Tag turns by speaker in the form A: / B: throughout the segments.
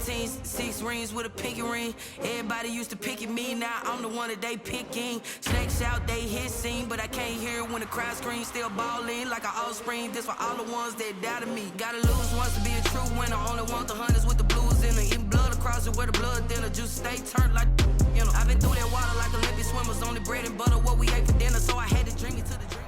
A: 17, 6 rings with a pinky ring. Everybody used to pick at me, now I'm the one that they picking. Snakes out, they hit scene, but I can't hear it when the crowd screams. Still ballin' like an offspring, this for all the ones that doubted me. Gotta lose once to be a true winner, only want the hunters with the blues in it. Eating blood across it where the blood thinner, juice stay turned like, you know. I've been through that water like Olympic swimmers, only bread and butter what we ate for dinner, so I had to drink it to the dream.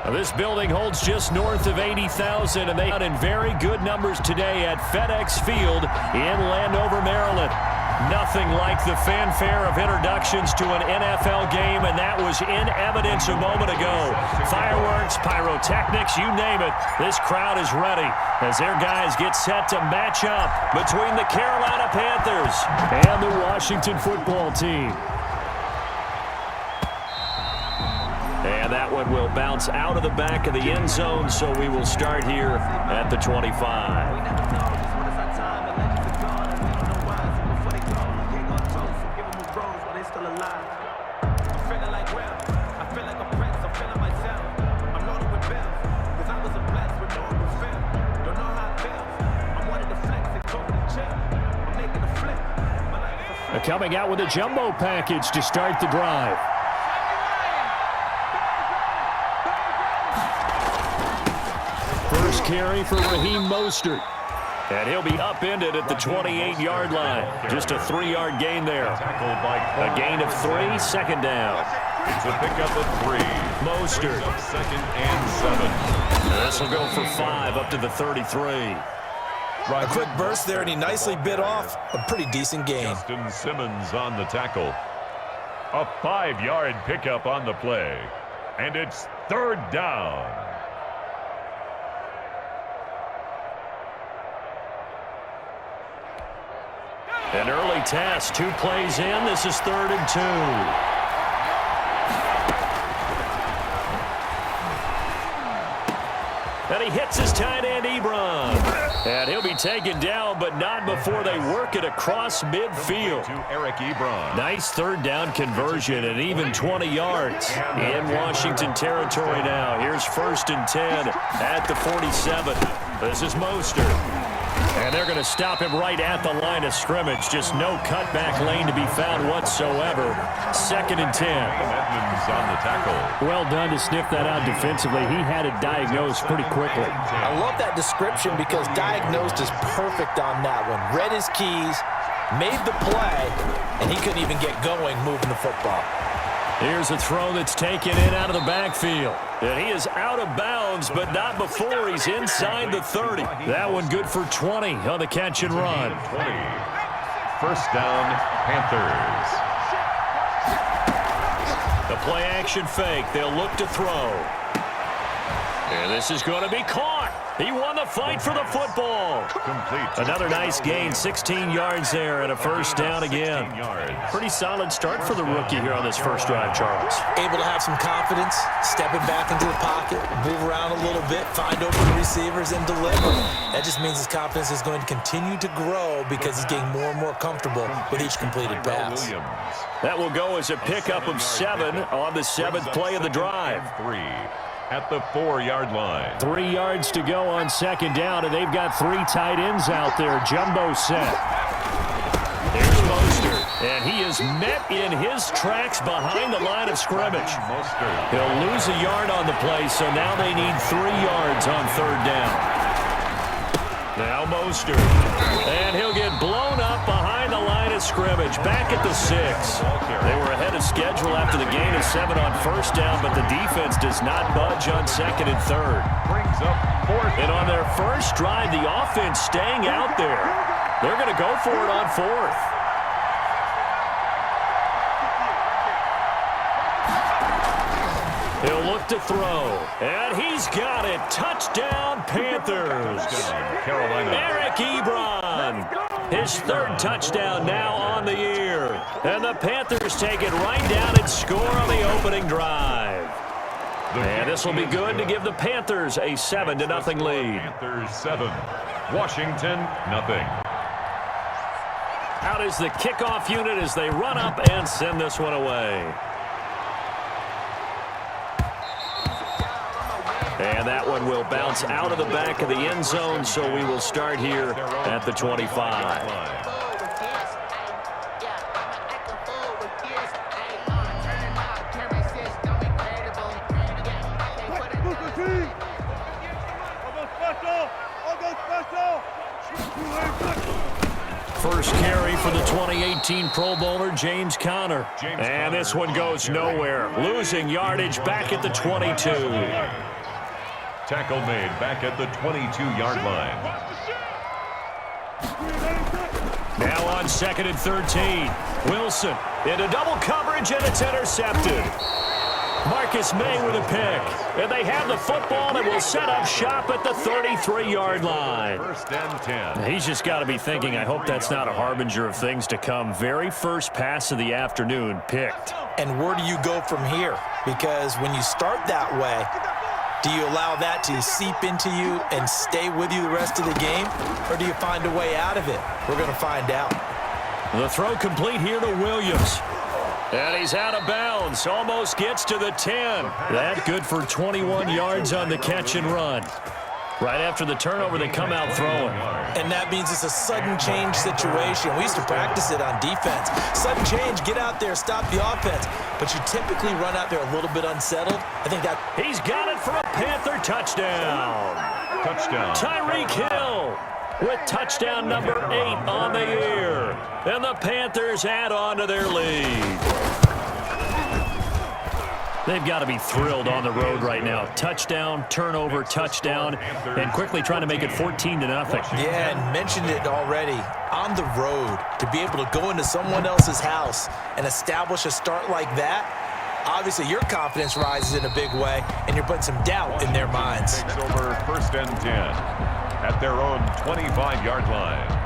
B: This building holds just north of 80,000, and they out in very good numbers today at FedEx Field in Landover, Maryland. Nothing like the fanfare of introductions to an NFL game, and that was in evidence a moment ago. Fireworks, pyrotechnics, you name it. This crowd is ready as their guys get set to match up between the Carolina Panthers and the Washington football team. And that one will bounce out of the back of the end zone, so we will start here at the 25. Coming out with a jumbo package to start the drive. First carry for Raheem Mostert. And he'll be upended at the 28-yard line. Just a 3-yard gain there. A gain of 3, second down.
C: It's a pickup of 3.
B: Mostert.
C: Second and 7.
B: This will go for 5 up to the 33.
D: A quick burst there, and he nicely bit off a pretty decent gain.
C: Justin Simmons on the tackle. A 5-yard pickup on the play. And it's third down.
B: An early test, 2 plays in. This is 3rd and 2. And he hits his tight end, Ebron. And he'll be taken down, but not before they work it across midfield.
C: To Eric Ebron.
B: Nice 3rd down conversion and even 20 yards in Washington territory now. Here's 1st and 10 at the 47. This is Mostert. And they're going to stop him right at the line of scrimmage. Just no cutback lane to be found whatsoever. 2nd and 10.
C: Edmonds on the tackle.
B: Well done to sniff that out defensively. He had it diagnosed pretty quickly.
D: I love that description because diagnosed is perfect on that one. Read his keys, made the play, and he couldn't even get going moving the football.
B: Here's a throw that's taken in out of the backfield. And he is out of bounds, but not before he's inside the 30. That one good for 20 on the catch and run.
C: 20. First down, Panthers.
B: The play action fake. They'll look to throw. And this is going to be caught. He won the fight for the football.
C: Complete.
B: Another nice gain, 16 yards there, and a first down again. Pretty solid start for the rookie here on this first drive, Charles.
D: Able to have some confidence, stepping back into the pocket, move around a little bit, find open receivers, and deliver. That just means his confidence is going to continue to grow because he's getting more and more comfortable with each completed pass.
B: That will go as a pickup of 7 on the 7th play of the drive.
C: 3 at the 4-yard line.
B: 3 yards to go on 2nd down, and they've got 3 tight ends out there. Jumbo set. There's Mostert, and he is met in his tracks behind the line of scrimmage. He'll lose a yard on the play, so now they need 3 yards on 3rd down. Now Mostert, and he'll get blown up behind the line of scrimmage, back at the 6. They were ahead of schedule after the gain of 7 on 1st down, but the defense does not budge on 2nd and 3rd.
C: Brings up 4th.
B: And on their first drive, the offense staying out there. They're going to go for it on 4th. He'll look to throw, and he's got it. Touchdown, Panthers.
C: Carolina.
B: Eric Ebron. His 3rd touchdown now on the year. And the Panthers take it right down and score on the opening drive. And this will be good to give the Panthers a 7-0 lead.
C: Panthers 7. Washington, nothing.
B: Out is the kickoff unit as they run up and send this one away. And that one will bounce out of the back of the end zone, so we will start here at the 25. First carry for the 2018 Pro Bowler, James Conner. And this one goes nowhere. Losing yardage back at the 22.
C: Tackle made back at the 22-yard line.
B: Now on 2nd and 13. Wilson into double coverage, and it's intercepted. Marcus May with a pick. And they have the football and will set up shop at the 33-yard line.
C: First and 10.
B: He's just got to be thinking, I hope that's not a harbinger of things to come. Very first pass of the afternoon picked.
D: And where do you go from here? Because when you start that way, do you allow that to seep into you and stay with you the rest of the game? Or do you find a way out of it? We're going to find out.
B: The throw complete here to Williams. And he's out of bounds. Almost gets to the 10. That good for 21 yards on the catch and run. Right after the turnover, they come out throwing.
D: And that means it's a sudden change situation. We used to practice it on defense. Sudden change, get out there, stop the offense. But you typically run out there a little bit unsettled. I think that...
B: He's got it for a Panther touchdown.
C: Touchdown.
B: Tyreek Hill with touchdown number 8 on the year. And the Panthers add on to their lead. They've got to be thrilled on the road right now. Touchdown, turnover, touchdown, and quickly trying to make it 14-0.
D: Yeah, and mentioned it already. On the road, to be able to go into someone else's house and establish a start like that, obviously your confidence rises in a big way, and you're putting some doubt in their minds.
C: Takes over first and 10 at their own 25-yard line.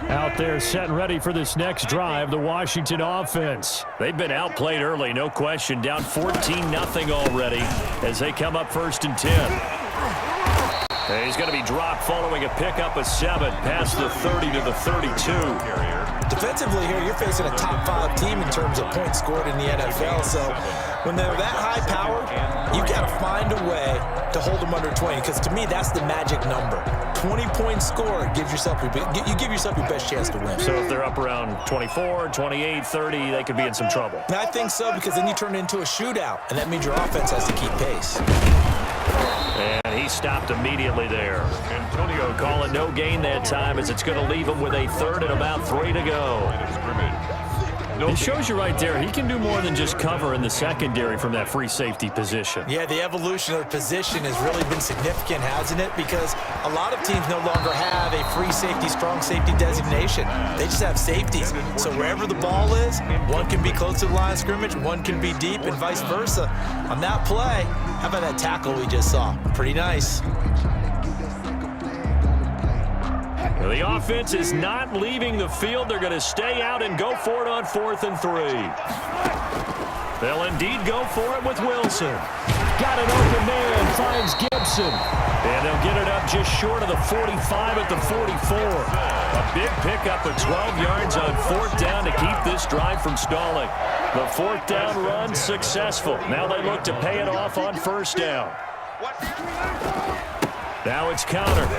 B: Out there set and ready for this next drive, the Washington offense. They've been outplayed early, no question. Down 14-0 already as they come up first and 10. And he's going to be dropped following a pickup of 7 past the 30 to the 32.
D: Defensively here, you're facing a top 5 team in terms of points scored in the NFL. So when they're that high powered, you got to find a way to hold them under 20. Because to me, that's the magic number. 20-point score, you give yourself your best chance to win.
B: So if they're up around 24, 28, 30, they could be in some trouble.
D: And I think so, because then you turn it into a shootout, and that means your offense has to keep pace.
B: And he stopped immediately there. Antonio calling no gain that time as it's going to leave him with a 3rd and about 3 to go. It shows you right there, he can do more than just cover in the secondary from that free safety position.
D: Yeah, the evolution of the position has really been significant, hasn't it? Because a lot of teams no longer have a free safety, strong safety designation. They just have safeties. So wherever the ball is, one can be close to the line of scrimmage, one can be deep, and vice versa. On that play, how about that tackle we just saw? Pretty nice.
B: The offense is not leaving the field. They're going to stay out and go for it on 4th and 3. They'll indeed go for it with Wilson. Got an open man, finds Gibson. And they'll get it up just short of the 45 at the 44. A big pickup of 12 yards on 4th down to keep this drive from stalling. The 4th down run successful. Now they look to pay it off on 1st down. Now it's Conner.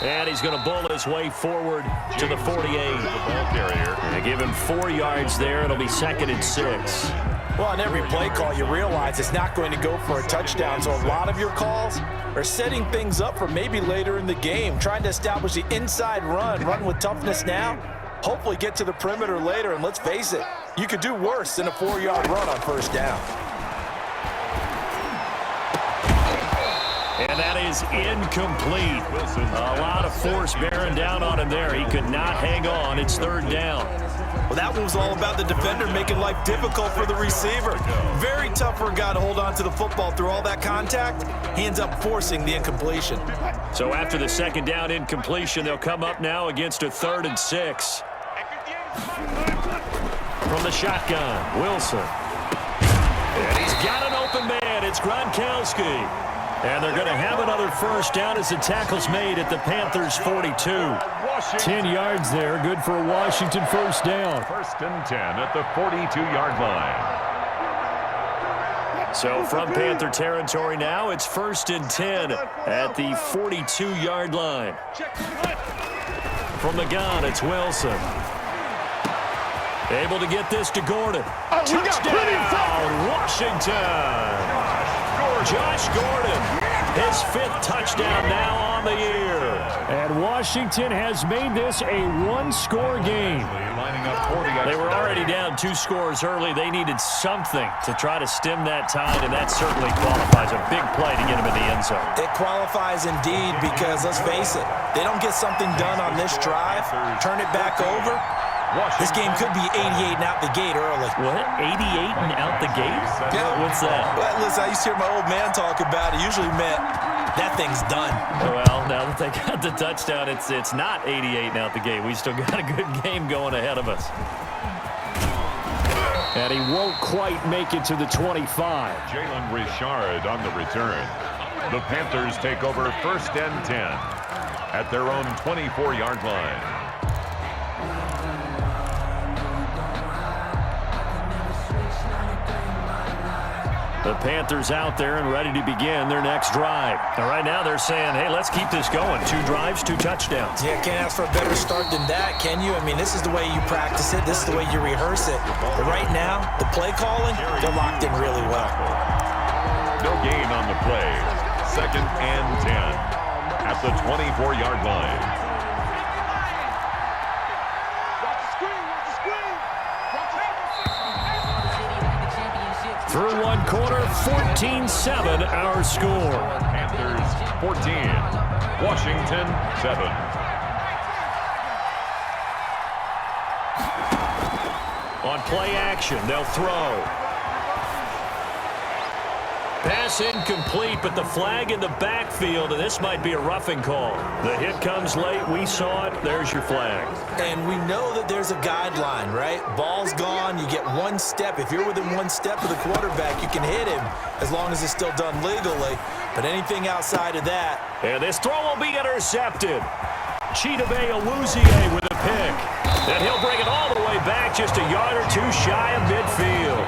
B: And he's going to bull his way forward to the 48. The ball carrier. And give him 4 yards there. It'll be 2nd and 6.
D: Well, on every play call, you realize it's not going to go for a touchdown. So a lot of your calls are setting things up for maybe later in the game, trying to establish the inside run with toughness now, hopefully get to the perimeter later. And let's face it, you could do worse than a 4-yard run on 1st down.
B: And that is incomplete. A lot of force bearing down on him there. He could not hang on. It's 3rd down.
D: Well, that one was all about the defender making life difficult for the receiver. Very tough for a guy to hold on to the football through all that contact. He ends up forcing the incompletion.
B: So after the 2nd down incompletion, they'll come up now against a 3rd and 6. From the shotgun, Wilson. And he's got an open man. and it's Gronkowski. And they're going to have another first down as the tackle's made at the Panthers' 42. 10 yards there, good for a Washington first down.
C: First and 10 at the 42-yard line.
B: So from Panther territory now, it's first and 10 at the 42-yard line. From the gun, it's Wilson. Able to get this to Gordon. Touchdown, Washington. Josh Gordon, his 5th touchdown now on the year.
E: And Washington has made this a one-score game.
B: They were already down 2 scores early. They needed something to try to stem that tide, and that certainly qualifies. A big play to get him in the end zone.
D: It qualifies indeed because, let's face it, they don't get something done on this drive, turn it back over. This game could be 88 and out the gate early.
B: What? 88 and out the gate?
D: Yeah.
B: What's that?
D: Well, listen, I used to hear my old man talk about it. Usually meant that thing's done.
B: Well, now that they got the touchdown, it's not 88 and out the gate. We still got a good game going ahead of us.
E: And he won't quite make it to the 25.
C: Jalan Richard on the return. The Panthers take over first and 10 at their own 24-yard line.
B: The Panthers out there and ready to begin their next drive. And right now they're saying, hey, let's keep this going. 2 drives, 2 touchdowns.
D: Yeah, can't ask for a better start than that, can you? I mean, this is the way you practice it. This is the way you rehearse it. But right now, the play calling, they're locked in really well.
C: No gain on the play. Second and 10 at the 24-yard line.
B: Through one quarter, 14-7 our score.
C: Panthers 14, Washington 7.
B: On play action, they'll throw. Pass incomplete, but the flag in the backfield, and this might be a roughing call. The hit comes late. We saw it. There's your flag.
D: And we know that there's a guideline, right? Ball's gone. You get 1 step. If you're within 1 step of the quarterback, you can hit him as long as it's still done legally. But anything outside of that.
B: And this throw will be intercepted. Chidobe Awuzie with a pick. And he'll bring it all the way back just a yard or 2 shy of midfield.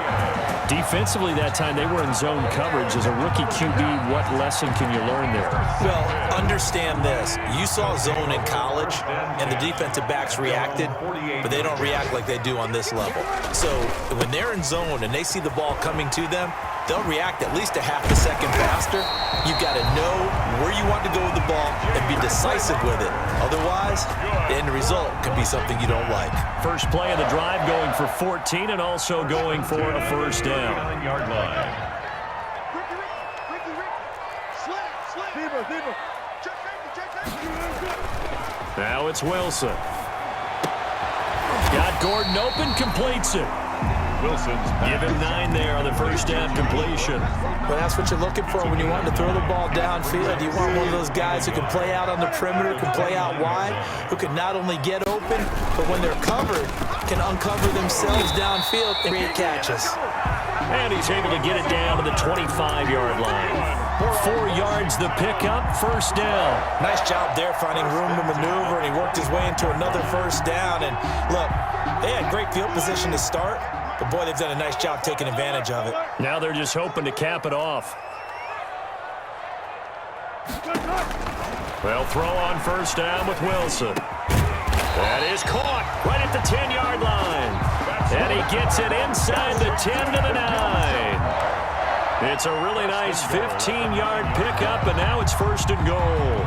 B: Defensively that time, they were in zone coverage. As a rookie QB, what lesson can you learn there?
D: Well, understand this. You saw zone in college, and the defensive backs reacted, but they don't react like they do on this level. So when they're in zone and they see the ball coming to them, they'll react at least a half a second faster. You've got to know where you want to go with the ball and be decisive with it. Otherwise, the end result could be something you don't like.
B: First play of the drive going for 14 and also going for a first down.
C: Yard line.
B: Now it's Wilson. Got Gordon open, completes it.
C: Wilson's
B: Give him 9 there on the first down completion.
D: But that's what you're looking for when you want to throw the ball downfield. You want one of those guys who can play out on the perimeter, can play out wide, who can not only get open, but when they're covered, can uncover themselves downfield and create catches.
B: And he's able to get it down to the 25-yard line. 4 yards the pickup, first down.
D: Nice job there finding room to maneuver, and he worked his way into another first down. And look, they had great field position to start, but boy, they've done a nice job taking advantage of it.
B: Now they're just hoping to cap it off. They'll throw on first down with Wilson. That is caught right at the 10-yard line. And he gets it inside the 10 to the 9. It's a really nice 15-yard pickup, and now it's first and goal.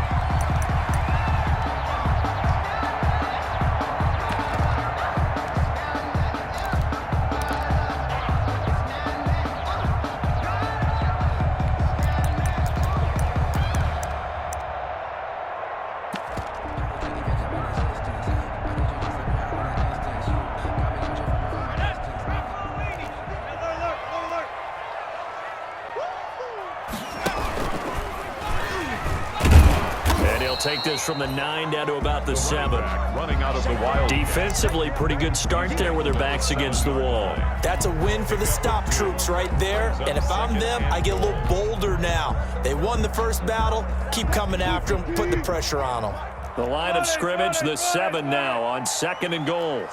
B: They'll take this from the 9 down to about the 7.
C: Running out of the wild.
B: Defensively, pretty good start there with their backs against the wall.
D: That's a win for the stop troops right there. And if I'm them, I get a little bolder now. They won the first battle. Keep coming after them. Put the pressure on them.
B: The line of scrimmage, the 7 now on 2nd and goal.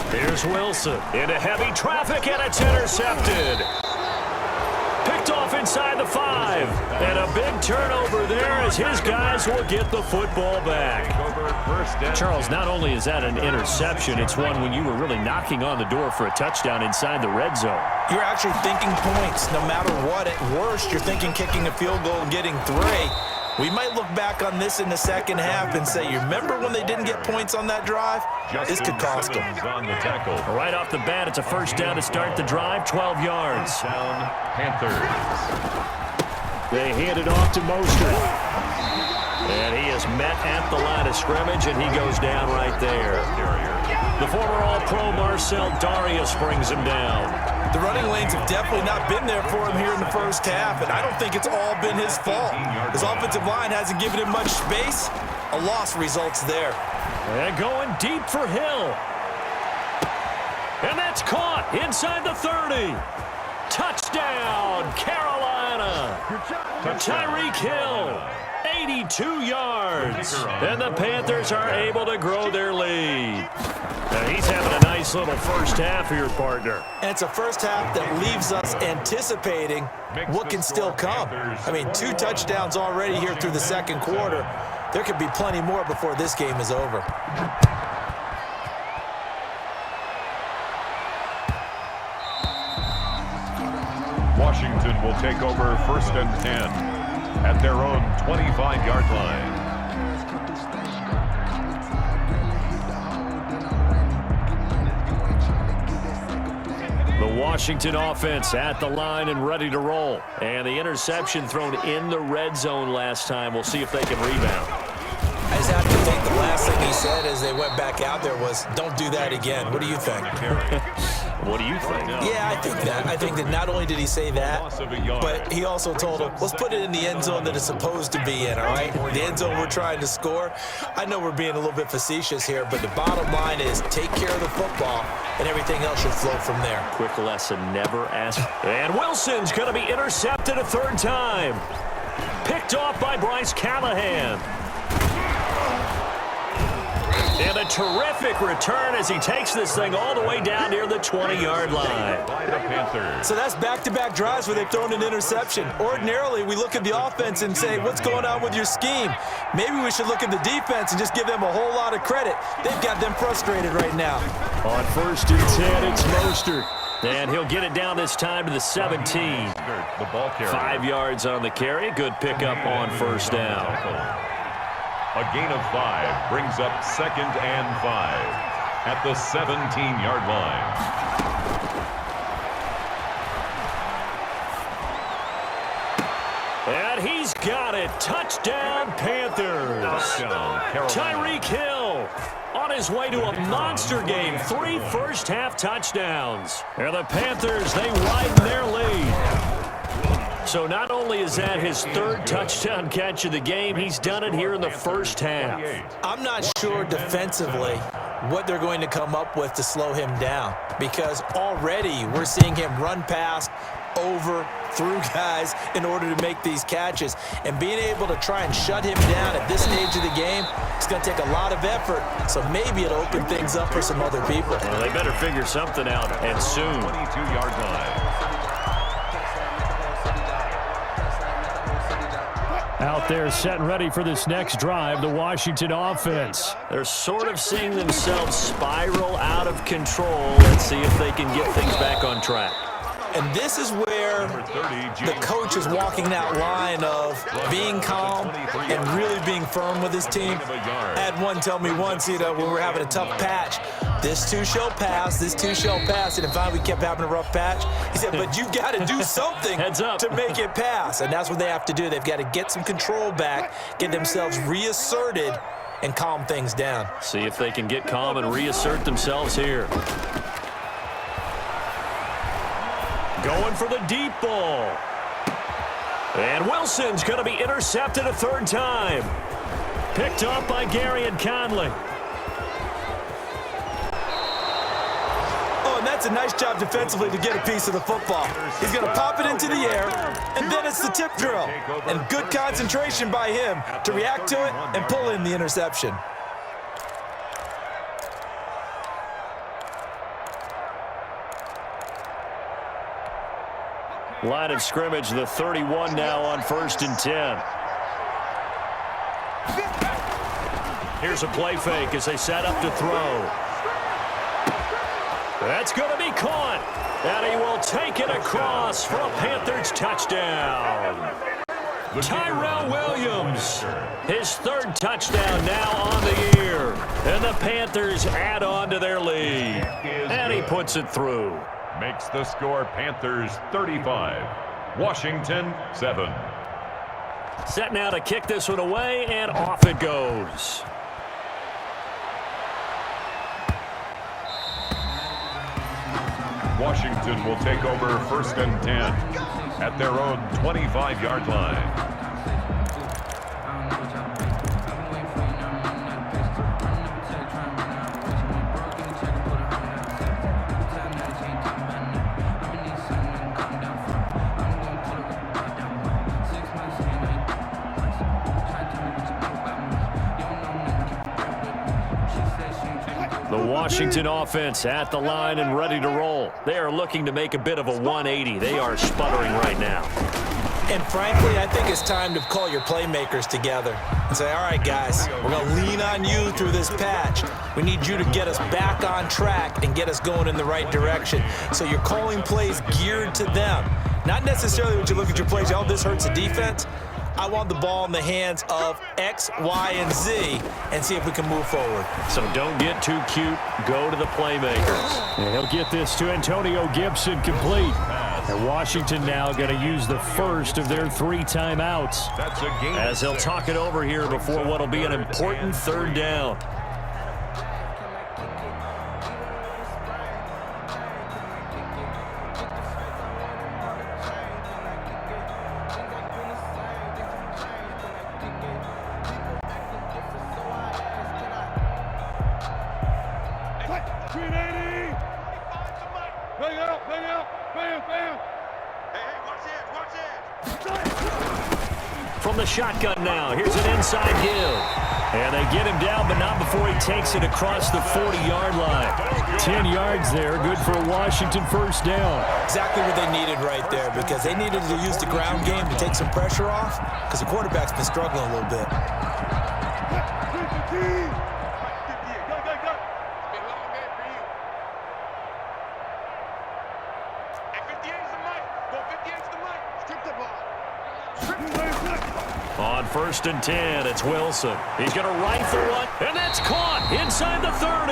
B: Here's Wilson into heavy traffic, and it's intercepted. Picked off inside the 5. And a big turnover there as his guys will get the football back. Charles, not only is that an interception, it's one when you were really knocking on the door for a touchdown inside the red zone.
D: You're actually thinking points no matter what. At worst, you're thinking kicking a field goal and getting 3. We might look back on this in the second half and say, you remember when they didn't get points on that drive? This could cost them.
C: On the tackle.
B: Right off the bat, it's a first down to start the drive, 12 yards.
C: Down, Panthers.
B: They hand it off to Mostert. And he is met at the line of scrimmage, and he goes down right there. The former All-Pro Marcel Darius brings him down.
D: The running lanes have definitely not been there for him here in the first half, and I don't think it's all been his fault. His offensive line hasn't given him much space. A loss results there.
B: And going deep for Hill. And that's caught inside the 30. Touchdown, Carolina. Tyreek Hill, 82 yards. And the Panthers are able to grow their lead. Now he's having a nice little first half here, partner.
D: And it's a first half that leaves us anticipating what can still come. I mean, 2 touchdowns already here through the second quarter. There could be plenty more before this game is over.
C: Washington will take over 1st and 10 at their own 25-yard line.
B: The Washington offense at the line and ready to roll. And the interception thrown in the red zone last time. We'll see if they can rebound.
D: I just have to think the last thing he said as they went back out there was, don't do that again. What do you think?
B: What do you think?
D: Yeah, I think that. I think that not only did he say that, but he also told him, let's put it in the end zone that it's supposed to be in, all right? The end zone we're trying to score. I know we're being a little bit facetious here, but the bottom line is take care of the football, and everything else should flow from there.
B: Quick lesson, never ask. And Wilson's going to be intercepted a 3rd time. Picked off by Bryce Callahan. And a terrific return as he takes this thing all the way down near the 20-yard line.
D: So that's back-to-back drives where they've thrown an interception. Ordinarily, we look at the offense and say, what's going on with your scheme? Maybe we should look at the defense and just give them a whole lot of credit. They've got them frustrated right now.
B: On 1st and 10, it's Mostert. And he'll get it down this time to the 17.
C: The ball carrier.
B: 5 yards on the carry. Good pickup on 1st down.
C: A gain of 5 brings up 2nd and 5 at the 17-yard line.
B: And he's got it. Touchdown, Panthers. Tyreek Hill on his way to a monster game. 3 first-half touchdowns. And the Panthers, they widen their lead. So not only is that his 3rd touchdown catch of the game, he's done it here in the first half.
D: I'm not sure defensively what they're going to come up with to slow him down, because already we're seeing him run past, over, through guys in order to make these catches. And being able to try and shut him down at this stage of the game, it's going to take a lot of effort. So maybe it'll open things up for some other people.
B: Well, they better figure something out, and soon.
C: 22-yard line.
E: Out there set and ready for this next drive, the Washington offense.
B: They're sort of seeing themselves spiral out of control. Let's see if they can get things back on track.
D: And this is where the coach is walking that line of being calm and really being firm with his team. I had one tell me once, when we were having a tough patch, this too shall pass, this too shall pass. And finally we kept having a rough patch. He said, but you got to do something to make it pass. And that's what they have to do. They've got to get some control back, get themselves reasserted, and calm things down.
B: See if they can get calm and reassert themselves here. Going for the deep ball. And Wilson's going to be intercepted a third time. Picked up by Gary and Conley.
D: Oh, and that's a nice job defensively to get a piece of the football. He's going to pop it into the air, and then it's the tip drill. And good concentration by him to react to it and pull in the interception.
B: Line of scrimmage, the 31 now on 1st and 10. Here's a play fake as they set up to throw. That's going to be caught. And he will take it across for a Panthers touchdown. Tyrell Williams, his 3rd touchdown now on the year. And the Panthers add on to their lead. And he puts it through.
C: Makes the score Panthers 35, Washington 7.
B: Set now to kick this one away, and off it goes.
C: Washington will take over 1st and 10 at their own 25-yard line.
B: The Washington offense at the line and ready to roll. They are looking to make a bit of a 180. They are sputtering right now.
D: And frankly, I think it's time to call your playmakers together and say, all right, guys, we're going to lean on you through this patch. We need you to get us back on track and get us going in the right direction. So you're calling plays geared to them. Not necessarily when you look at your plays, oh, this hurts the defense. I want the ball in the hands of X, Y, and Z and see if we can move forward.
B: So don't get too cute. Go to the playmakers.
E: And he'll get this to Antonio Gibson complete. And Washington now going to use the first of their 3 timeouts.
C: That's a game
B: as they'll talk it over here before what will be an important 3rd down. From the shotgun now, here's an inside give. And they get him down, but not before he takes it across the 40-yard line.
E: 10 yards there, good for a Washington 1st down.
D: Exactly what they needed right there, because they needed to use the ground game to take some pressure off, because the quarterback's been struggling a little bit.
B: On 1st and 10, it's Wilson. He's going to rifle one, and that's caught inside the 30.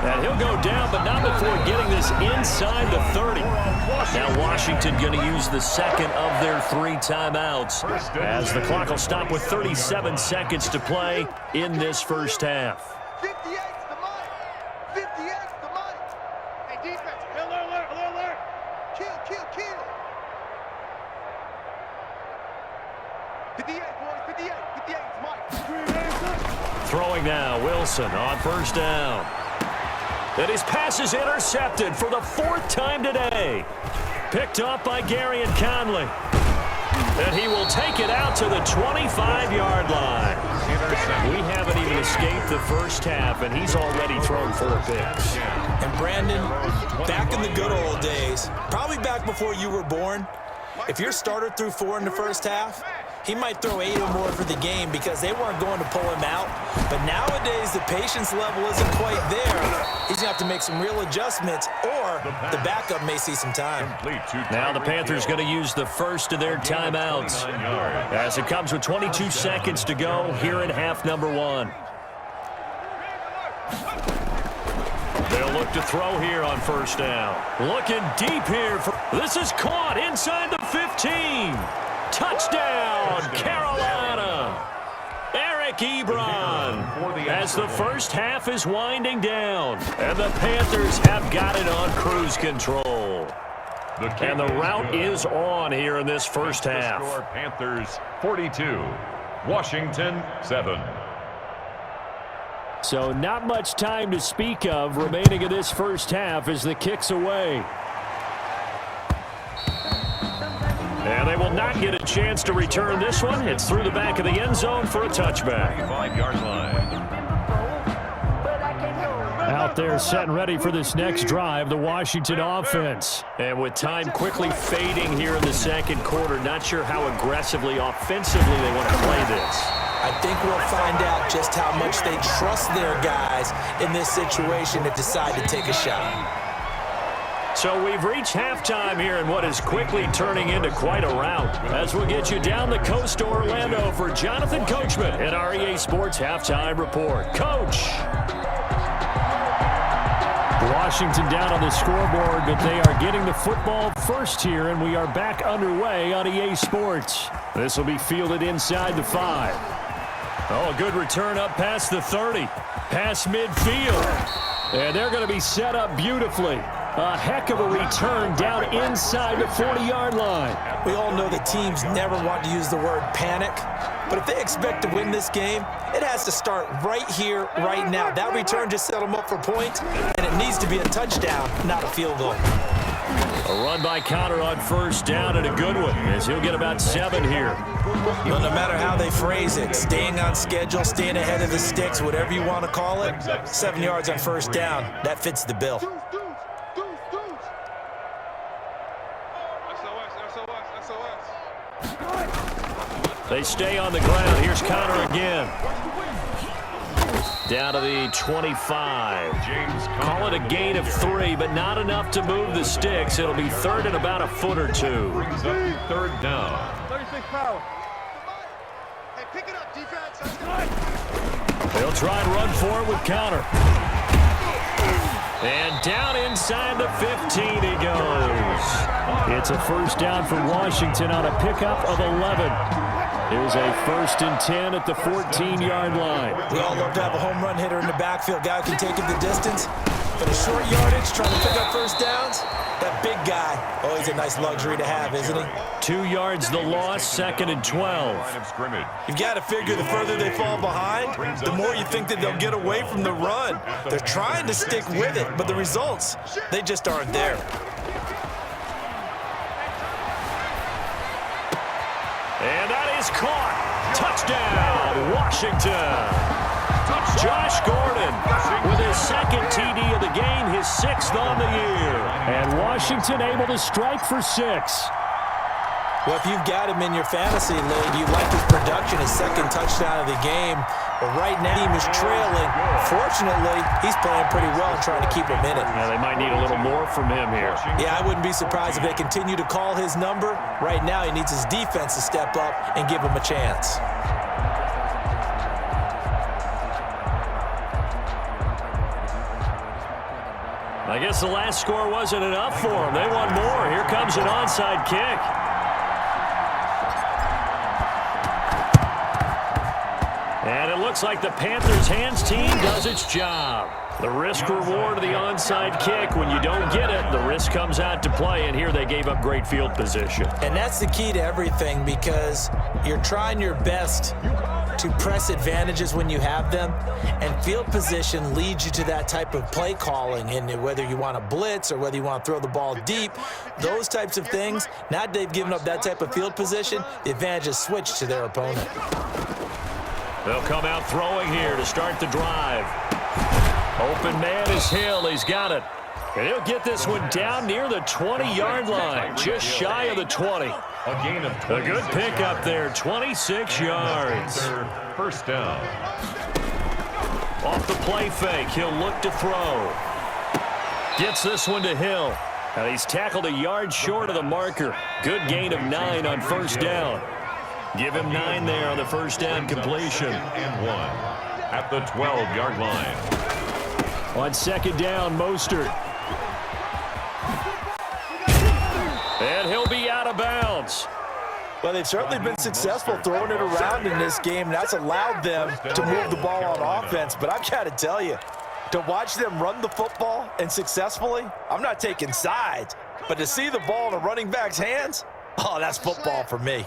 B: And he'll go down, but not before getting this inside the 30. Now Washington going to use the 2nd of their 3 timeouts as the clock will stop with 37 seconds to play in this 1st half.
F: 58's the money. 58's the money. Hey, defense, alert. Kill. 58, boys, 58. 58's Mike.
B: Throwing now, Wilson on 1st down. And his pass is intercepted for the 4th time today. Picked up by Gary and Conley. And he will take it out to the 25-yard line. We haven't even escaped the 1st half, and he's already thrown 4 picks.
D: And Brandon, back in the good old days, probably back before you were born, if your starter threw 4 in the 1st half, he might throw 8 or more for the game because they weren't going to pull him out. But nowadays, the patience level isn't quite there. He's going to have to make some real adjustments, or the backup may see some time.
B: Now the Panthers going to use the 1st of their timeouts as it comes with 22 seconds to go here in half number 1. They'll look to throw here on 1st down. Looking deep here. This is caught inside the 15. Touchdown, Carolina. Eric Ebron as the 1st half is winding down. And the Panthers have got it on cruise control. And the route is on here in this first half.
C: Score, Panthers 42, Washington 7.
E: So not much time to speak of remaining in this first half as the kick's away.
B: And they will not get a chance to return this one. It's through the back of the end zone for a touchback.
C: 5-yard line.
E: Out there set and ready for this next drive, the Washington offense.
B: And with time quickly fading here in the second quarter, not sure how aggressively, offensively they want to play this.
D: I think we'll find out just how much they trust their guys in this situation to decide to take a shot.
B: So we've reached halftime here in what is quickly turning into quite a rout. As we'll get you down the coast to Orlando for Jonathan Coachman in our EA Sports Halftime Report. Coach!
E: Washington down on the scoreboard, but they are getting the football first here, and we are back underway on EA Sports. This will be fielded inside the 5.
B: Oh, a good return up past the 30. Past midfield.
E: And they're going to be set up beautifully. A heck of a return down inside the 40-yard line.
D: We all know that teams never want to use the word panic, but if they expect to win this game, it has to start right here, right now. That return just set them up for points, and it needs to be a touchdown, not a field goal.
B: A run by Connor on first down, and a good one, as he'll get about 7 here.
D: Well, no matter how they phrase it, staying on schedule, staying ahead of the sticks, whatever you want to call it, 7 yards on first down, that fits the bill.
B: They stay on the ground. Here's Connor again. Down to the 25.
C: James
B: Call it a gain of 3, but not enough to move the sticks. It'll be third and about a foot or 2.
C: brings up third down.
F: 36 power. Hey, pick it up, defense. That's good.
B: They'll try and run for it with Connor. And down inside the 15 he goes.
E: It's a first down for Washington on a pickup of 11. Here's a 1st and 10 at the 14-yard line.
D: We all love to have a home run hitter in the backfield, guy who can take it the distance. But a short yardage, trying to pick up first downs, that big guy, always a nice luxury to have, isn't he?
B: 2 yards the loss, 2nd and 12.
C: Line of scrimmage.
D: You've got to figure the further they fall behind, the more you think that they'll get away from the run. They're trying to stick with it, but the results, they just aren't there.
B: And that is caught. Touchdown, Washington. Josh Gordon with his 2nd TD of the game, his 6th on the year.
E: And Washington able to strike for 6.
D: Well, if you've got him in your fantasy league, you like his production, his 2nd touchdown of the game. But right now, he was trailing. Fortunately, he's playing pretty well, trying to keep him in it.
B: Yeah, they might need a little more from him here.
D: Yeah, I wouldn't be surprised if they continue to call his number. Right now, he needs his defense to step up and give him a chance.
B: I guess the last score wasn't enough for them. They want more. Here comes an onside kick. And it looks like the Panthers' hands team does its job. The risk-reward of the onside kick. When you don't get it, the risk comes out to play, and here they gave up great field position.
D: And that's the key to everything, because you're trying your best to press advantages when you have them, and field position leads you to that type of play calling. And whether you want to blitz or whether you want to throw the ball deep, those types of things, now that they've given up that type of field position, the advantage is switched to their opponent.
B: They'll come out throwing here to start the drive. Open man is Hill. He's got it. And he'll get this one down near the 20-yard line, just shy of the 20.
C: A gain of
B: A good pick up there, 26 yards.
C: First down.
B: Off the play fake, he'll look to throw. Gets this one to Hill. And he's tackled a yard short of the marker. Good gain of 9 on first down. Give him 9 there on the first down completion.
C: And 1 at the 12-yard line.
E: On 2nd down, Mostert.
B: And he'll be out of bounds.
D: Well, they've certainly been successful throwing it around in this game. That's allowed them to move the ball on offense. But I've got to tell you, to watch them run the football and successfully, I'm not taking sides. But to see the ball in a running back's hands, oh, that's football for me.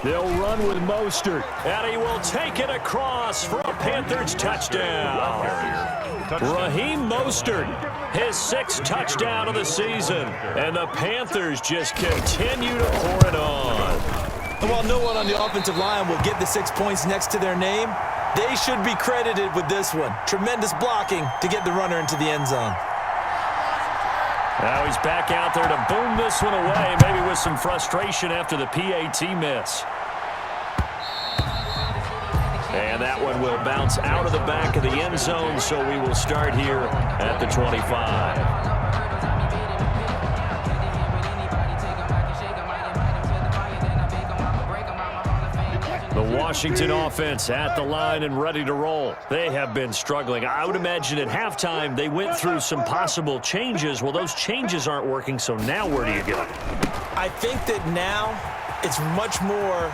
E: They'll run with Mostert, and he will take it across for a Panthers touchdown. Raheem Mostert, his 6th touchdown of the season, and the Panthers just continue to pour it on.
D: And while no one on the offensive line will get the 6 points next to their name, they should be credited with this one. Tremendous blocking to get the runner into the end zone.
E: Now he's back out there to boom this one away, maybe with some frustration after the PAT miss. And that one will bounce out of the back of the end zone, so we will start here at the 25. The Washington offense at the line and ready to roll. They have been struggling. I would imagine at halftime they went through some possible changes. Well, those changes aren't working, so now where do you go?
D: I think that now it's much more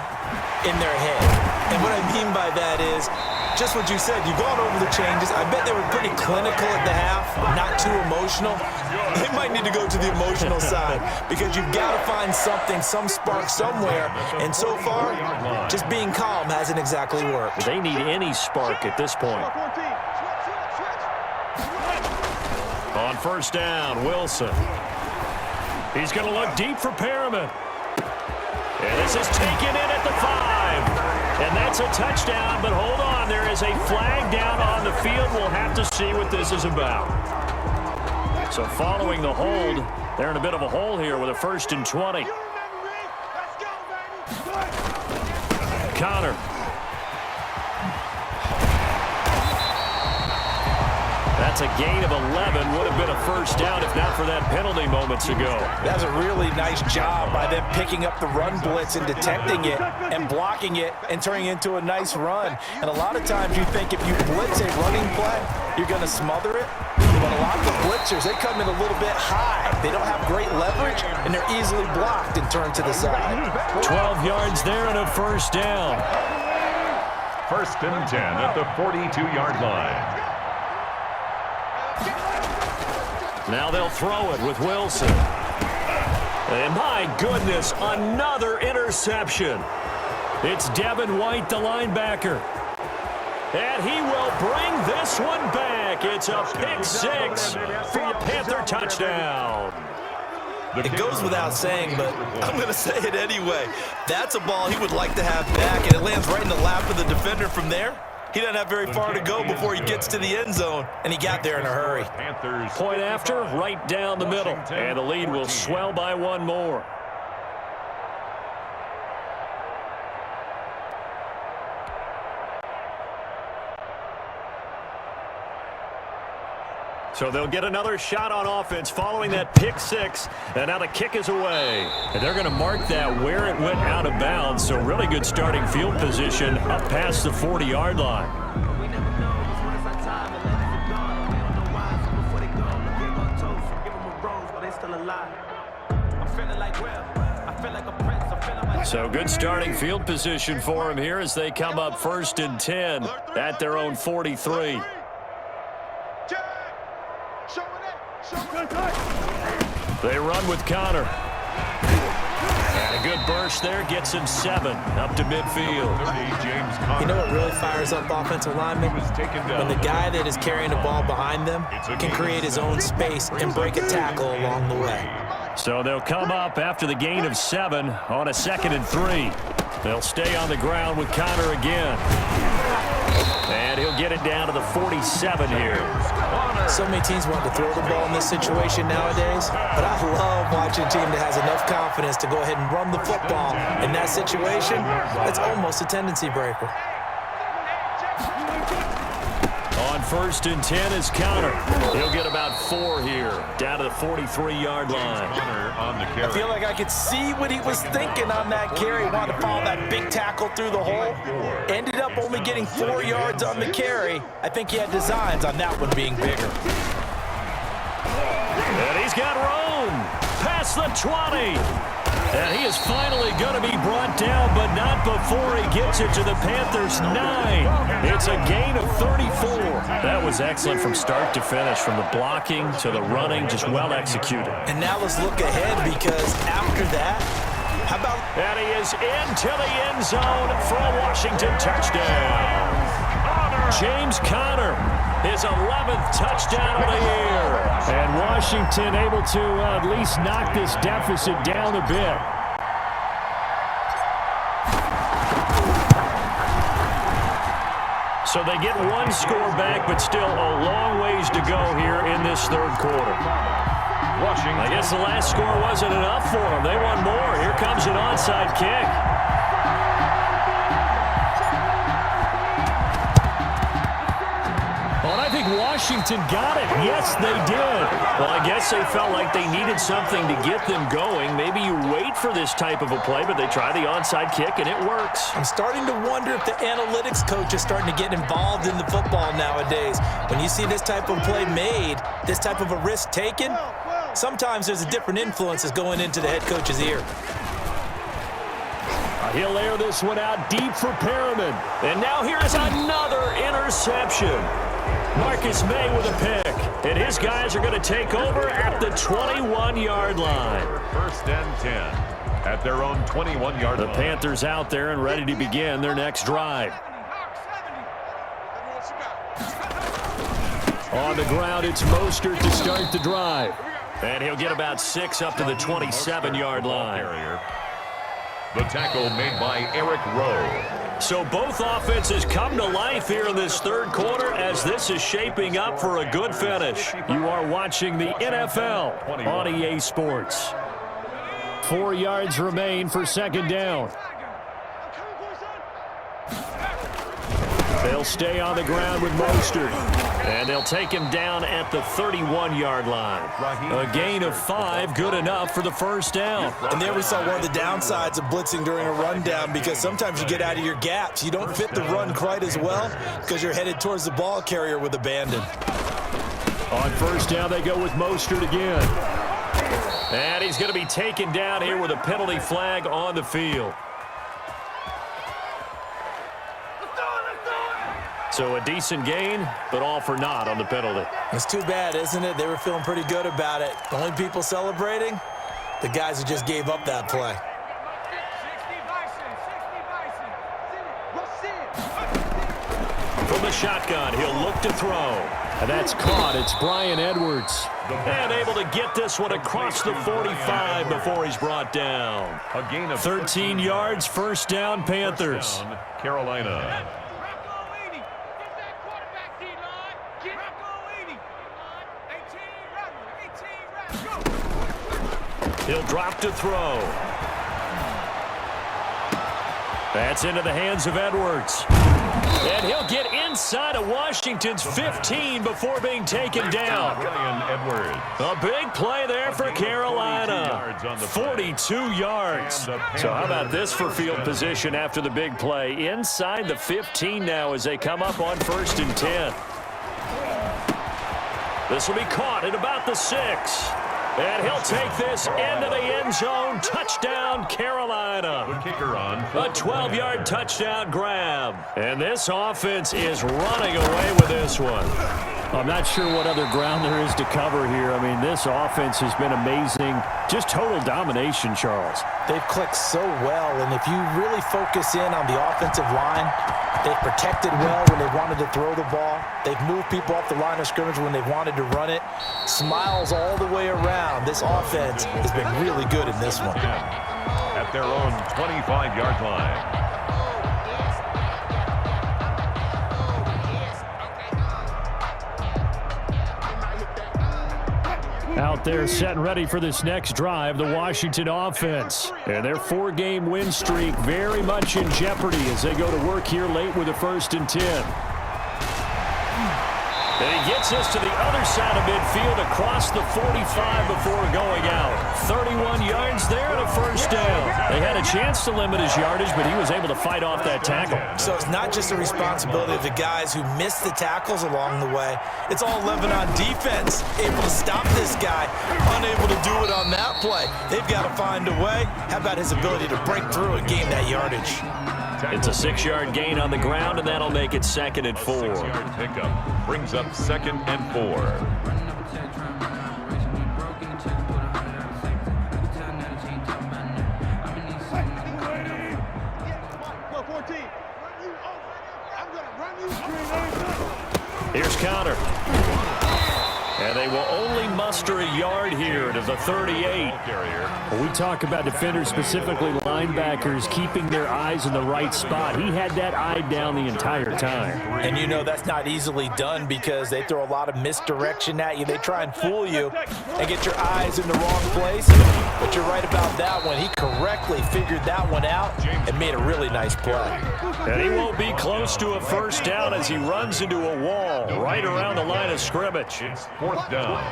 D: in their head. And what I mean by that is just what you said. You've gone over the changes. I bet they were pretty clinical at the half, not too emotional. They might need to go to the emotional side because you've got to find something, some spark somewhere. And so far, just being calm hasn't exactly worked.
E: They need any spark at this point. On first down, Wilson. He's going to look deep for Perriman. And this is taken in at the 5. And that's a touchdown, but hold on. There is a flag down on the field. We'll have to see what this is about. So following the hold, they're in a bit of a hole here with a 1st and 20. Connor. That's a gain of 11. Would have been a first down if not for that penalty moments ago.
D: That's a really nice job by them picking up the run blitz and detecting it and blocking it and turning it into a nice run. And a lot of times you think if you blitz a running play, you're going to smother it. But a lot of the blitzers, they come in a little bit high. They don't have great leverage, and they're easily blocked and turned to the side.
E: 12 yards there and a first down.
C: 1st and 10 at the 42-yard line.
E: Now they'll throw it with Wilson. And my goodness, another interception. It's Devin White, the linebacker. And he will bring this one back. It's a pick 6 for a Panther touchdown.
D: It goes without saying, but I'm going to say it anyway. That's a ball he would like to have back, and it lands right in the lap of the defender from there. He doesn't have very far to go before he gets to the end zone, and he got there in a hurry.
E: Point after, right down the middle, and the lead will swell by 1 more. So they'll get another shot on offense following that pick 6, and now the kick is away. And they're going to mark that where it went out of bounds, so really good starting field position up past the 40-yard line. So good starting field position for them here as they come up 1st and 10 at their own 43. They run with Connor. And a good burst there gets him 7 up to midfield.
D: You know what really fires up offensive linemen? When the guy that is carrying the ball behind them can create his own space and break a tackle along the way.
E: So they'll come up after the gain of 7 on a 2nd and 3. They'll stay on the ground with Connor again. And he'll get it down to the 47 here.
D: So many teams want to throw the ball in this situation nowadays, but I love watching a team that has enough confidence to go ahead and run the football. In that situation, that's almost a tendency breaker.
E: On 1st and 10 is Connor. He'll get about 4 here, down to the 43-yard line.
D: I feel like I could see what he was thinking on that carry. Wanted to follow that big tackle through the hole. Ended up only getting 4 yards on the carry. I think he had designs on that one being bigger.
E: And he's got room past the 20.
B: And he is finally going to be brought down, but not before he gets it to the Panthers' 9. It's a gain of 34. That was excellent from start to finish, from the blocking to the running, just well executed.
D: And now let's look ahead, because after that, how about...
B: And he is into the end zone for a Washington touchdown. James Conner, his 11th touchdown of the year. And Washington able to at least knock this deficit down a bit. So they get one score back, but still a long ways to go here in this third quarter. I guess the last score wasn't enough for them. They want more. Here comes an onside kick. Well, I think Washington got it. Yes, they did. Well, I guess they felt like they needed something to get them going. Maybe you wait for this type of a play, but they try the onside kick, and it works.
D: I'm starting to wonder if the analytics coach is starting to get involved in the football nowadays. When you see this type of play made, this type of a risk taken, sometimes there's a different influence that's going into the head coach's ear.
B: He'll air this one out deep for Perriman. And now here is another interception. Marcus May with a pick. And his guys are going to take over at the 21-yard line.
C: First and 10 at their own 21-yard line.
B: The Panthers out there and ready to begin their next drive. On the ground, it's Mostert to start the drive. And he'll get about 6 up to the 27-yard line.
C: The tackle made by Eric Rowe.
B: So both offenses come to life here in this third quarter as this is shaping up for a good finish. You are watching the NFL on EA Sports. 4 yards remain for second down. They'll stay on the ground with Mostert. And they'll take him down at the 31-yard line. A gain of 5, good enough for the first down.
D: And there we saw one of the downsides of blitzing during a rundown, because sometimes you get out of your gaps. You don't fit the run quite as well because you're headed towards the ball carrier with abandon.
B: On first down, they go with Mostert again. And he's going to be taken down here with a penalty flag on the field. So a decent gain, but all for naught on the penalty.
D: It's too bad, isn't it? They were feeling pretty good about it. The only people celebrating, the guys who just gave up that play.
B: From the shotgun, he'll look to throw. And that's caught. It's Bryan Edwards. And able to get this one across the 45 before he's brought down.
C: A gain of
B: 13 yards, first down, Panthers.
C: First down, Carolina.
B: He'll drop to throw. That's into the hands of Edwards. And he'll get inside of Washington's 15 before being taken down.
C: Edwards.
B: A big play there for Carolina. 42 yards. So how about this for field position after the big play? Inside the 15 now as they come up on first and 10. This will be caught at about the 6. And he'll take this into the end zone. Touchdown, Carolina.
C: The kicker on.
B: A 12-yard touchdown grab. And this offense is running away with this one. I'm not sure what other ground there is to cover here. I mean, this offense has been amazing. Just total domination, Charles.
D: They've clicked so well, and if you really focus in on the offensive line, they've protected well when they wanted to throw the ball. They've moved people off the line of scrimmage when they wanted to run it. Smiles all the way around. This offense has been really good in this one.
C: At their own 25-yard line.
B: Out there set and ready for this next drive, the Washington offense. And their 4-game win streak very much in jeopardy as they go to work here late with a first and 10. And he gets us to the other side of midfield across the 45 before going out. 31 yards there and a first down. They had a chance to limit his yardage, but he was able to fight off that tackle.
D: So it's not just a responsibility of the guys who missed the tackles along the way. It's all 11 on defense, able to stop this guy, unable able to do it on that play. They've got to find a way. How about his ability to break through and gain that yardage?
E: It's a 6-yard gain on the ground, and that'll make it 2nd and 4.
C: 6-yard pickup brings up 2nd and 4.
E: Here's Connor. And they will only muster a yard here to the 38.
B: We talk about defenders, specifically linebackers, keeping their eyes in the right spot. He had that eye down the entire time.
D: And you know that's not easily done because they throw a lot of misdirection at you. They try and fool you and get your eyes in the wrong place. But you're right about that one. He correctly figured that one out and made a really nice play.
E: And he won't be close to a first down as he runs into a wall right around the line of scrimmage.
C: It's 4th down.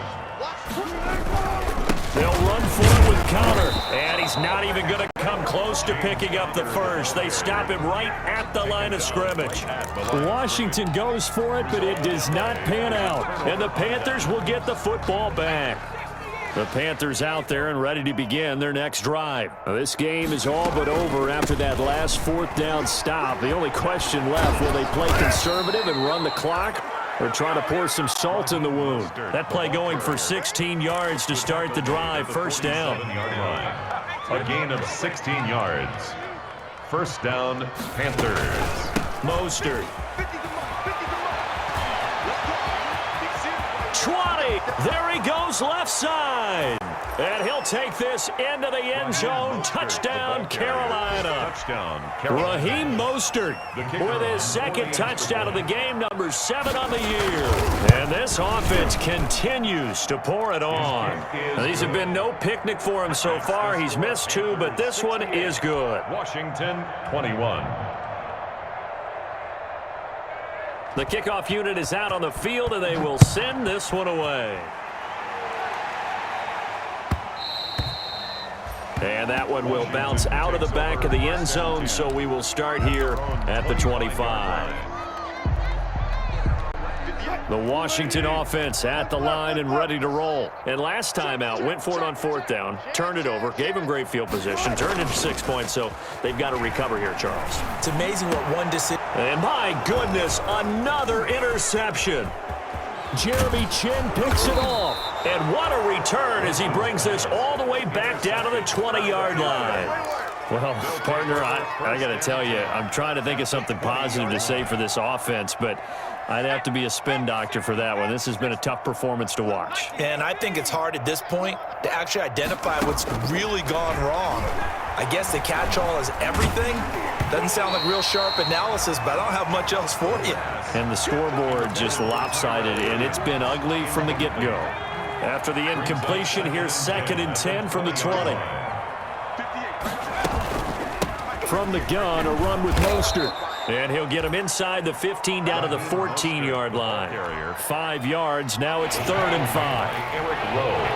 E: They'll run for it with Connor, and he's not even going to come close to picking up the first. They stop him right at the line of scrimmage.
B: Washington goes for it, but it does not pan out.
E: And the Panthers will get the football back. The Panthers out there and ready to begin their next drive.
B: Now, this game is all but over after that last 4th down stop. The only question left, will they play conservative and run the clock, or try to pour some salt in the wound?
E: That play going for 16 yards to start the drive. First down.
C: A gain of 16 yards. First down, Panthers.
E: Mostert. 20. There he goes left side. And he'll take this into the end zone. Touchdown, Carolina. Raheem Mostert with his 2nd touchdown of the game, number 7 on the year. And this offense continues to pour it on. Now, these have been no picnic for him so far. He's missed 2, but this one is good.
C: Washington, 21.
E: The kickoff unit is out on the field, and they will send this one away. And that one will bounce out of the back of the end zone, so we will start here at the 25. The Washington offense at the line and ready to roll. And last time out, went for it on 4th down, turned it over, gave him great field position, turned into 6 points, so they've got to recover here, Charles.
D: It's amazing what one decision.
E: And my goodness, another interception.
B: Jeremy Chin picks it off.
E: And what a return as he brings this all the way back down to the 20-yard line.
B: Well, partner, I got to tell you, I'm trying to think of something positive to say for this offense, but I'd have to be a spin doctor for that one. This has been a tough performance to watch.
D: And I think it's hard at this point to actually identify what's really gone wrong. I guess the catch-all is everything. Doesn't sound like real sharp analysis, but I don't have much else for you.
B: And the scoreboard just lopsided, and it's been ugly from the get-go.
E: After the incompletion, here's 2nd and 10 from the 20.
B: From the gun, a run with Mostert.
E: And he'll get him inside the 15 down to the 14-yard line. 5 yards, now it's 3rd and 5.
C: Eric Rowe.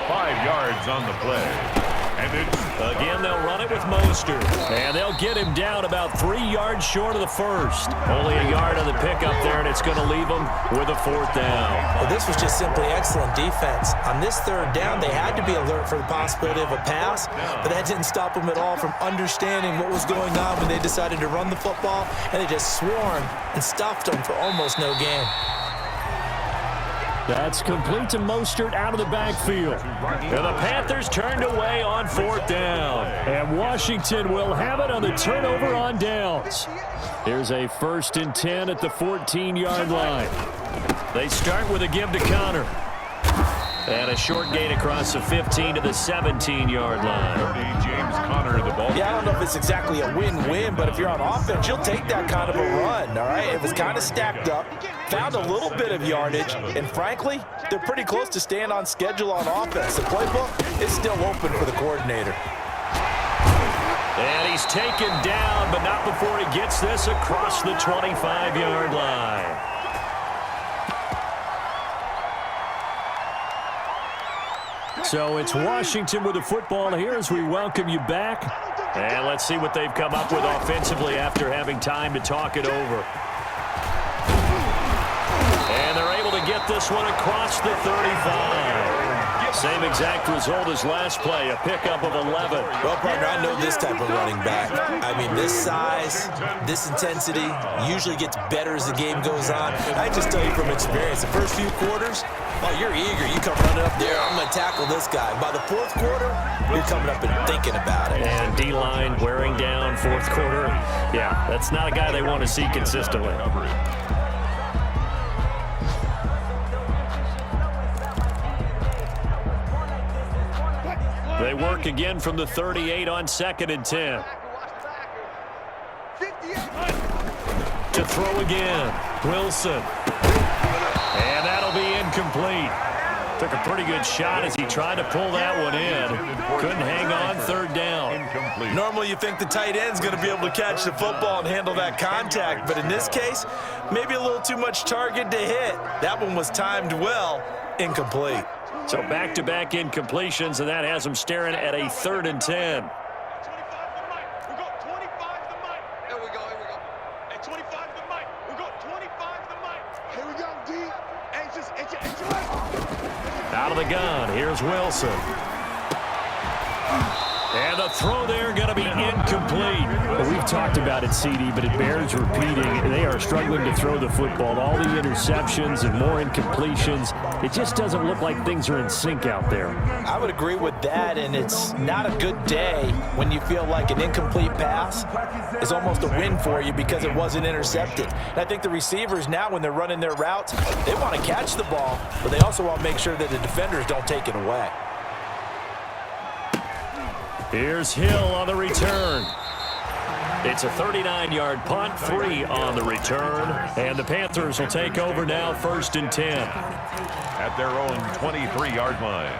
C: 5 yards on the play. And it's
E: again, they'll run it with Mostert. And they'll get him down about 3 yards short of the first. Only a yard on the pickup there, and it's going to leave them with a 4th down.
D: Well, this was just simply excellent defense. On this 3rd down, they had to be alert for the possibility of a pass, but that didn't stop them at all from understanding what was going on when they decided to run the football, and they just swarmed and stuffed them for almost no gain.
B: That's complete to Mostert out of the backfield.
E: And the Panthers turned away on 4th down.
B: And Washington will have it on the turnover on downs. Here's a 1st and 10 at the 14-yard line.
E: They start with a give to Connor. And a short gain across the 15 to the 17-yard line.
C: James Conner, the ball.
D: Yeah, I don't know if it's exactly a win-win, but if you're on offense, you'll take that kind of a run, all right? It was kind of stacked up, found a little bit of yardage, and frankly, they're pretty close to staying on schedule on offense. The playbook is still open for the coordinator.
E: And he's taken down, but not before he gets this across the 25-yard line.
B: So it's Washington with the football here as we welcome you back.
E: And let's see what they've come up with offensively after having time to talk it over. And they're able to get this one across the 35.
B: Same exact result as last play, a pickup of 11.
D: Well, partner, I know this type of running back. I mean, this size, this intensity usually gets better as the game goes on. I just tell you from experience, the first few quarters, oh, you're eager. You come running up there, I'm going to tackle this guy. By the fourth quarter, you're coming up and thinking about it.
B: And D-line wearing down fourth quarter. Yeah, that's not a guy they want to see consistently. They work again from the 38 on 2nd and 10. To throw again, Wilson. And that'll be incomplete. Took a pretty good shot as he tried to pull that one in. Couldn't hang on, 3rd down.
D: Normally you think the tight end's going to be able to catch the football and handle that contact, but in this case, maybe a little too much target to hit. That one was timed well, incomplete.
B: So back-to-back incompletions, and that has them staring at a 3rd and 10. Out of the gun, here's Wilson. And the throw there going to be incomplete.
E: Well, we've talked about it, CD, but it bears repeating. They are struggling to throw the football. All the interceptions and more incompletions. It just doesn't look like things are in sync out there.
D: I would agree with that, and it's not a good day when you feel like an incomplete pass is almost a win for you because it wasn't intercepted. And I think the receivers now, when they're running their routes, they want to catch the ball, but they also want to make sure that the defenders don't take it away.
B: Here's Hill on the return. It's a 39-yard punt, 3 on the return. And the Panthers will take over now, 1st and 10.
C: At their own 23-yard line.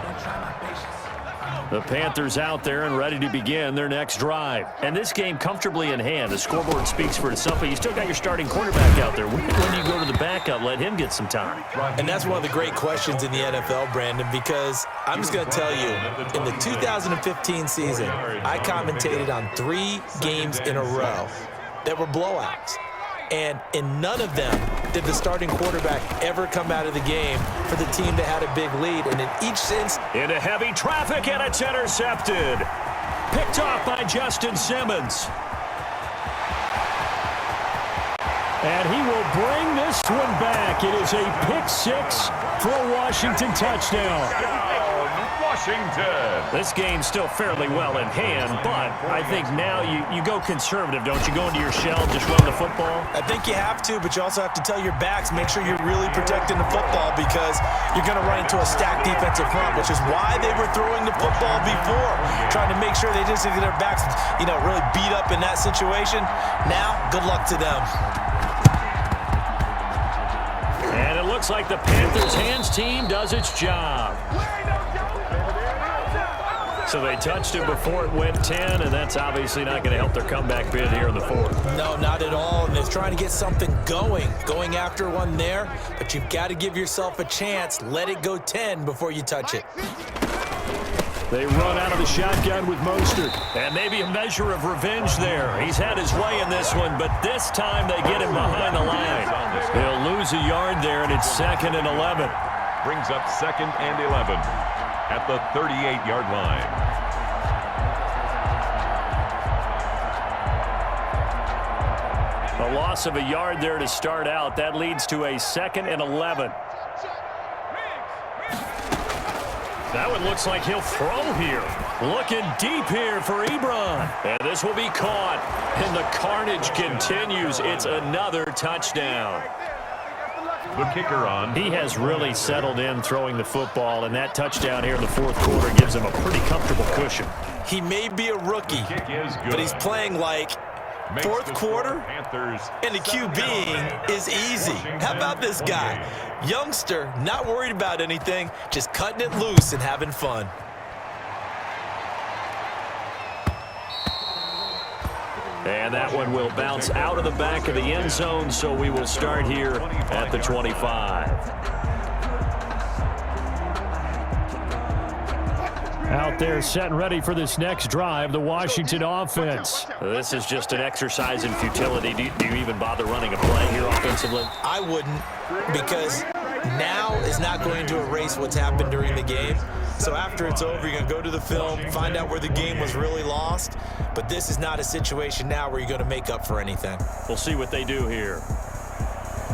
B: The Panthers out there and ready to begin their next drive. And this game comfortably in hand. The scoreboard speaks for itself, but you still got your starting quarterback out there. When do you go to the backup, let him get some time?
D: And that's one of the great questions in the NFL, Brandon, because I'm just going to tell you, in the 2015 season, I commentated on 3 games in a row that were blowouts. And in none of them did the starting quarterback ever come out of the game for the team that had a big lead. And in each instance,
B: into heavy traffic, and it's intercepted. Picked off by Justin Simmons.
E: And he will bring this one back. It is a pick-6 for a Washington touchdown.
C: Washington.
B: This game's still fairly well in hand, but I think now you go conservative, don't you? Go into your shell, just run the football?
D: I think you have to, but you also have to tell your backs, make sure you're really protecting the football because you're going to run into a stacked defensive front, which is why they were throwing the football before, trying to make sure they didn't get their backs, really beat up in that situation. Now, good luck to them.
B: And it looks like the Panthers' hands team does its job. So they touched it before it went 10, and that's obviously not going to help their comeback bid here in the 4th.
D: No, not at all, and they're trying to get something going after one there, but you've got to give yourself a chance. Let it go 10 before you touch it.
E: They run out of the shotgun with Mostert.
B: And maybe a measure of revenge there. He's had his way in this one, but this time they get him behind the line. He'll lose a yard there, and it's 2nd and 11.
C: Brings up 2nd and 11 at the 38-yard line.
B: A loss of a yard there to start out. That leads to a 2nd and 11. That one looks like he'll throw here. Looking deep here for Ebron. And this will be caught. And the carnage continues. It's another touchdown.
C: The kicker on.
B: He has really settled in throwing the football, and that touchdown here in the 4th quarter gives him a pretty comfortable cushion.
D: He may be a rookie, but he's playing like 4th quarter, and the QBing is easy. How about this guy? Youngster, not worried about anything, just cutting it loose and having fun.
B: And that one will bounce out of the back of the end zone, so we will start here at the 25.
E: Out there set and ready for this next drive, the Washington offense.
B: This is just an exercise in futility. Do you even bother running a play here offensively?
D: I wouldn't, because now is not going to erase what's happened during the game. So So after it's over, you're going to go to the film, find out where the game was really lost. But this is not a situation now where you're going to make up for anything.
E: We'll see what they do here.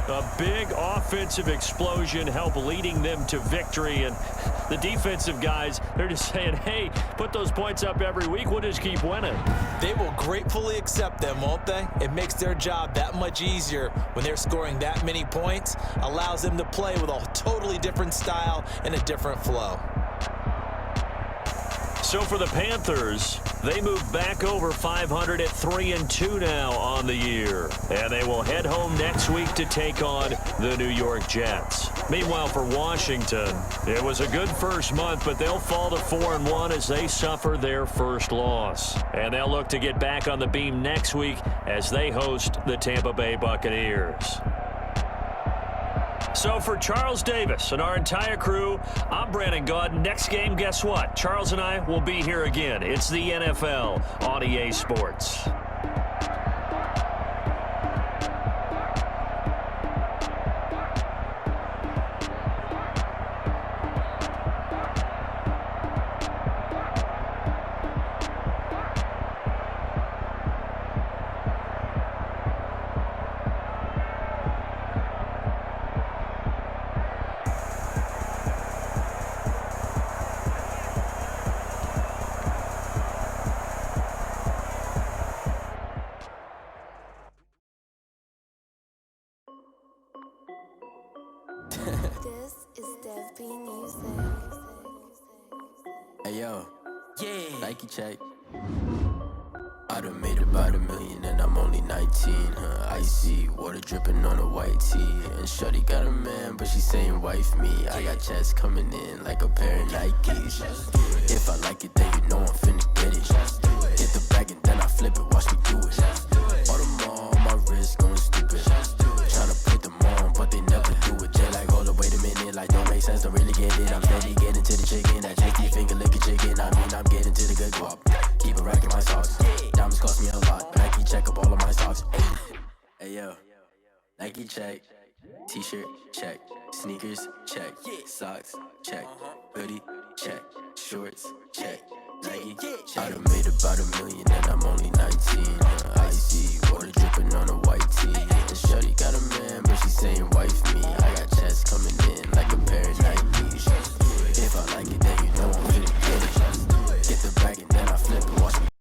E: A big offensive explosion helped leading them to victory. And the defensive guys, they're just saying, hey, put those points up every week. We'll just keep winning.
D: They will gratefully accept them, won't they? It makes their job that much easier when they're scoring that many points. Allows them to play with a totally different style and a different flow.
E: So for the Panthers, they move back over 500 at 3-2 now on the year. And they will head home next week to take on the New York Jets. Meanwhile, for Washington, it was a good first month, but they'll fall to 4-1 as they suffer their first loss. And they'll look to get back on the beam next week as they host the Tampa Bay Buccaneers. So for Charles Davis and our entire crew, I'm Brandon Gaudin. Next game, guess what? Charles and I will be here again. It's the NFL on EA Sports.
G: This is Dev B Music.
H: Hey yo,
A: Yeah.
H: Nike check. I done made about $1 million and I'm only 19. Icy water dripping on a white tee. And shorty got a man, but she saying wife me. I got checks coming in like a pair of Nikes. If I like it, then you know I'm finna get it. Hit the bag and then I flip it, watch me do it. All on my wrist going stupid. Tryna put them on, but they never do it. They like, hold up, wait a minute, like don't make sense, don't really get it. I'm steady getting to the chicken, that chicky finger licking chicken. I mean, I'm getting to the good guap. Keep a rack in my socks. Diamonds cost me a lot. Nike check up all of my socks. Hey yo, Nike check. T-shirt check. Sneakers check. Socks check. Hoodie check. Shorts